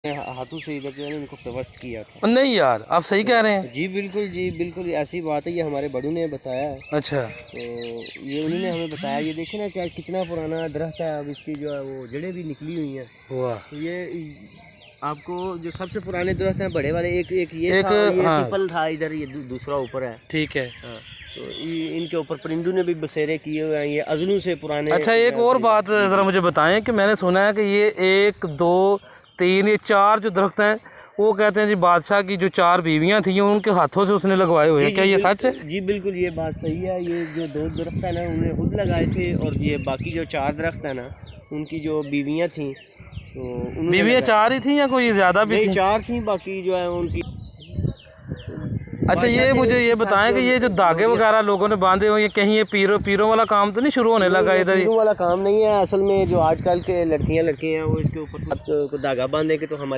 हाथों से इधर जो है ना इनको प्रवस्त किया था। नहीं यार, आप सही कह रहे हैं। जी बिल्कुल ऐसी बात है, ये हमारे बड़ों ने बताया है। अच्छा। तो ये उन्होंने हमें बताया। ये देखे ना क्या कितना पुराना दरख्त है, अब इसकी जो है वो जड़ें भी निकली हुई हैं। वाह। तो ये आपको जो सबसे पुराने दरख्त हैं बड़े वाले, एक ये एक था और ये हाँ, पीपल था इधर, ये दूसरा ऊपर है। ठीक है। हाँ, तो इनके ऊपर परिंदों ने भी बसेरे किए हुए हैं, ये अजनू से पुराने। अच्छा, एक और बात ज़रा मुझे बताएं कि मैंने सुना है कि ये 1 2 3 ये 4 जो दरख्त हैं, वो कहते हैं जी बादशाह की जो 4 बीवियां थी उनके हाथों से उसने लगवाए हुए हैं, क्या ये सच है? जी बिल्कुल, ये बात सही है। ये जो 2 दरख्त है ना उन्हें खुद लगाए थे, और ये बाकी जो 4 दरख्त है ना उनकी जो बीवियां थी, तो बीवियां 4 ही थी या कोई ज़्यादा भी थी? 4 थी, बाकी जो है उनकी। अच्छा, ये मुझे ये बताएं कि ये जो धागे वगैरह लोगों ने बांधे हुए, ये कहीं ये पीरों वाला काम तो नहीं शुरू होने लगा इधर? पीरों वाला काम नहीं है असल में। जो आजकल के लड़कियां लड़के हैं वो इसके ऊपर को धागा बांधे के तो हमारे